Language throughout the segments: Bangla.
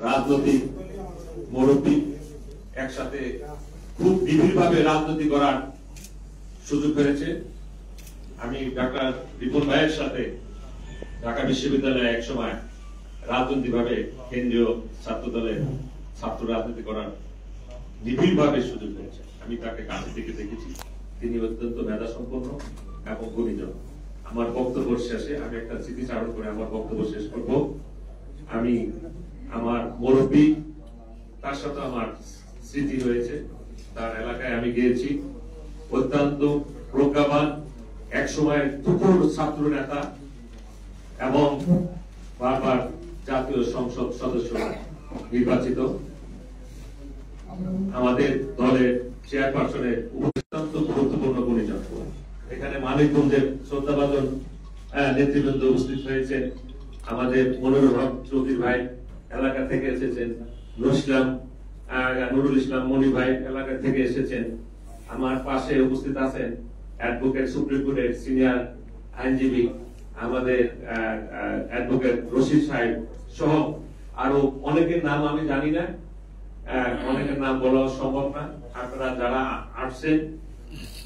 রাজনৈতিক মুরব্বী একসাথে খুব নিবিড়ভাবে রাজনীতি করার সুযোগ পেয়েছে। আমি ডাক্তার রিপন ভাইয়ের সাথে ঢাকা বিশ্ববিদ্যালয়ে এক সময় রাজনৈতিকভাবে কেন্দ্রীয় ছাত্র দলের ছাত্র রাজনীতি করার নিবিড়ভাবে সুযোগ পেয়েছে। আমি তাকে কাছে থেকে দেখেছি। তিনি অত্যন্ত মেধা সম্পন্ন এবং গুণীজন। আমার বক্তব্য শেষে আমি একটা স্মৃতিচারণ করে আমার বক্তব্য শেষ করব। আমি আমার মুরব্বী, তার সাথে আমার স্মৃতি রয়েছে। তার এলাকায় আমি গিয়েছি। অত্যন্ত প্রজ্ঞাবান, একসময় তুখোর ছাত্র নেতা এবং বারবার জাতীয় সংসদ সদস্য নির্বাচিত। আমাদের দলের চেয়ারপারসনের অত্যন্ত গুরুত্বপূর্ণ গুণীজন। এখানে মানিকগঞ্জের শ্রদ্ধাভাজন নেতৃবৃন্দ উপস্থিত হয়েছেন। আমাদের মনিরুল হক চৌধুরী ভাই এলাকা থেকে এসেছেন। নুরুল ইসলাম মনি ভাই এলাকা থেকে এসেছেন। আমার পাশে উপস্থিত আছেন অ্যাডভোকেট সুপ্রিম কোর্টের সিনিয়র আইনজীবী আমাদের অ্যাডভোকেট রশিদ সাহেব সহ আরো অনেকের নাম আমি জানি না, অনেকের নাম বলা সম্ভব না। আপনারা যারা আসছেন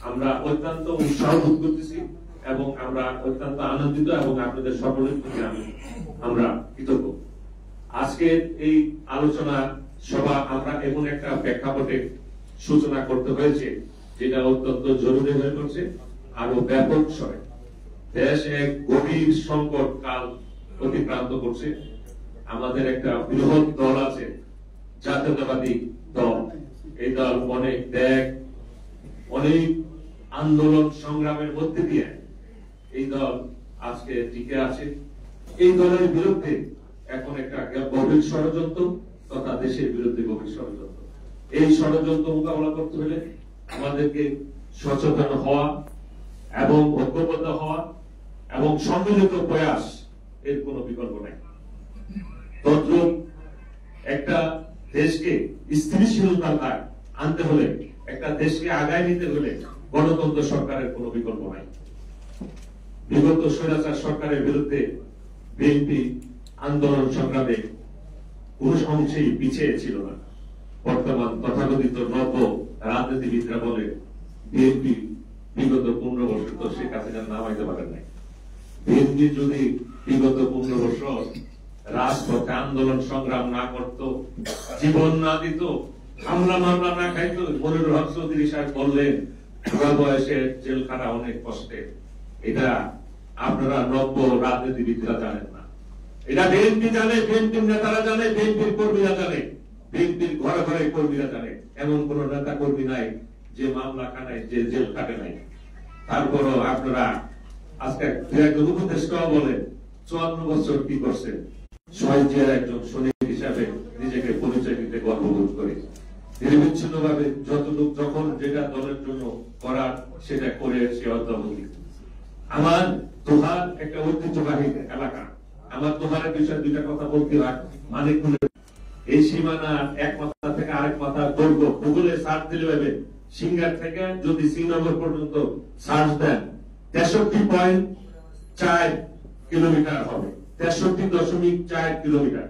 আমরা অত্যন্ত উৎসাহ বোধ করতেছি এবং আমরা অত্যন্ত আনন্দিত এবং আপনাদের সকলের প্রতি আমরা কৃতজ্ঞ। আজকের এই আলোচনা সভা আমরা এমন একটা প্রেক্ষাপটে সূচনা করতে হয়েছে যেটা অত্যন্ত জরুরি হয়ে পড়ছে। আরো ব্যাপক স্তরে দেশ এক গভীর সংকট কাল অতিক্রান্ত করছে। আমাদের একটা বৃহৎ দল আছে, জাতীয়তাবাদী দল। এই দল অনেক ত্যাগ, অনেক আন্দোলন সংগ্রামের মধ্যে দিয়ে এই দল আজকে টিকে আছে। এই দলের বিরুদ্ধে এখন একটা গভীর ষড়যন্ত্র তথা দেশের বিরুদ্ধে গভীর ষড়যন্ত্র। এই ষড়যন্ত্র মোকাবেলা করতে হলে আমাদেরকে সচেতন হওয়া এবং ঐক্যবদ্ধ হওয়া এবং সম্মিলিত প্রয়াস, এর কোনো বিকল্প নাই। তদ্রুপ একটা দেশকে স্থিতিশীলতা আনতে হলে, একটা দেশকে আগায় নিতে হলে গণতন্ত্র সরকারের কোনো বিকল্প নাই। বিগত স্বৈরাচার সরকারের বিরুদ্ধে বিএনপি আন্দোলন সংগ্রামে কোন অংশেই পিছিয়ে ছিল না। বর্তমান তথাকথিত নব্য রাজনীতিবিদরা বলে বিএনপি বিগত 15 বছর তো শেখ হাসিনার নাম আইতে পারেন নাই। বিএনপি যদি বিগত 15 বছর রাজপথে আন্দোলন সংগ্রাম না করত, জীবন না দিত, হামলা মামলা না খাইত, মনিরুল হক চৌধুরী সাহেব বললেন বুড়া বয়সে জেলখানা অনেক কষ্টে। এটা আপনারা নব্য রাজনীতিবিদরা জানেন না, এটা বিএনপি জানে, বিএনপির নেতারা জানে, বিএনপির কর্মীরা জানে, বিএনপির ঘরে ঘরে কর্মীরা জানে। এমন কোন নেতা কর্মী নাই যে মামলা খানায়, যে জেল কাটে নাই। তারপরও আপনারা আজকে একজন উপদেষ্টাও বলেন 54 বছর কি করছেন। শহীদ জিয়ার একজন সৈনিক হিসাবে নিজেকে পরিচয় দিতে গর্ববোধ করি। নিরবিচ্ছিন্ন ভাবে যতটুকু যখন যেটা দলের জন্য করার সেটা করে সে অদ্যাবধি। আমার দোহার একটা ঐতিহ্যবাহী এলাকা। আমার দোহারের বিষয়ে দুইটা কথা বলতে হয়। মানিকগঞ্জের এই সীমানার এক মাথা থেকে আরেক মাথা দৈর্ঘ্য গুগলে সার্চ দিলে পাবেন। সিঙ্গার থেকে যদি শ্রীনগর পর্যন্ত সার্চ দেন 63.4 কিলোমিটার হবে। 63.4 কিলোমিটার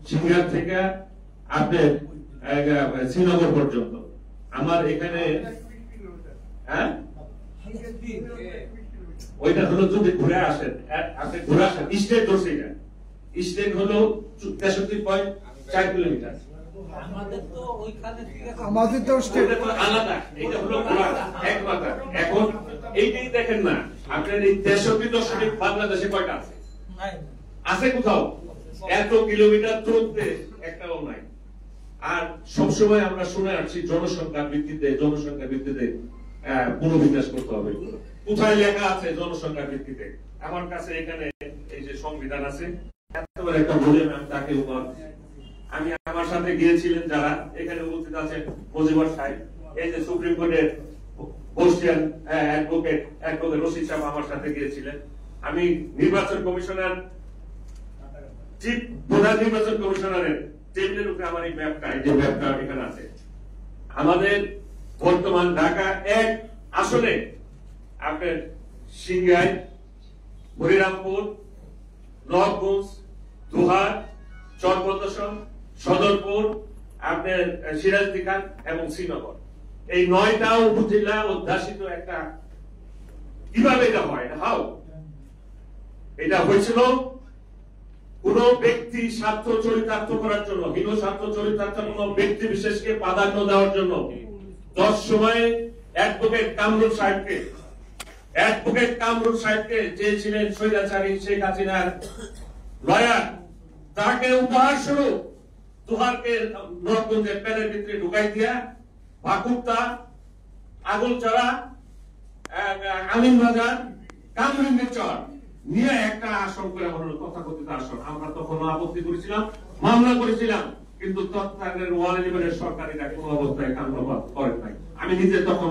সিঙ্গার থেকে আপনার শ্রীনগর পর্যন্ত। আমার এখানে ওইটা হলো যদি ঘুরে আসেন, আপনি ঘুরে আসেন স্টেট ধরছে, এটা স্টেট হলো 63.4 কিলোমিটার। আমাদের তো স্টেট আলাদা, এটা হলো এক মাথা। এখন এইটাই দেখেন না, আপনার এই 63 বাংলাদেশে কয়টা আছে? আছে কোথাও? এত কিলোমিটার চলতে একটাও নাই। আর সবসময় আমরা শুনে আসছি জনসংখ্যার ভিত্তিতে পুনর্বিন্যাস করতে হবে। কোথায় লেখা আছে জনসংখ্যার ভিত্তিতে? আমার কাছে এখানে এই যে সংবিধান আছে, এতবার একটা বলে আমি তাকে আমি আমার সাথে গিয়েছিলেন যারা এখানে উপস্থিত আছেন, মজিবর সাহেব, এই যে সুপ্রিম কোর্টের বর্ষিয়ান অ্যাডভোকেট রশিদ সাহেব আমার সাথে গিয়েছিলেন। আমি নির্বাচন কমিশনার, চিফ প্রধান নির্বাচন কমিশনারের টেবিলের উপরে আমার এই ম্যাপটা, এই যে ম্যাপটা এখানে আছে। আমাদের বর্তমান ঢাকা এক আসনে আপনার সিংগাই, হরিরামপুর, নবগঞ্জ, দোহার, চরপ্রদর্শন, সদরপুর, আপনার সিরাজদিঘাট এবং শ্রীনগর, এই 9টা উপজেলা অধ্যাসিত একটা। কিভাবে এটা হয়? হাউ এটা হয়েছিল কোন ব্যক্তি স্বার্থ চরিতার্থ করার জন্য, হীন স্বার্থ চরিতার্থ কোন ব্যক্তি বিশেষকে প্রাধান্য দেওয়ার জন্য 10 সময়ে অ্যাডভোকেট কামরুল সাহেবকে যে ছিলেন স্বৈরাচারী শেখ হাসিনার লয়ার, তাকে উপহার স্বরূপ তুহারকে নরকগঞ্জের প্যানের ভিতরে ঢুকাই দিয়া ভাকুরতা, আগলচড়া, আমিন বাজার, কামরিঙ্গের চর নিয়ে একটা আসন করে হলো তথাকথিত আসন। আমরা তখন আপত্তি করেছিলাম, মামলা করেছিলাম, কিন্তু তৎকালীন ওয়াল ইলেভেনের সরকার এটা কোনো অবস্থায় কান্নবাদ করেন নাই। আমি নিজে তখন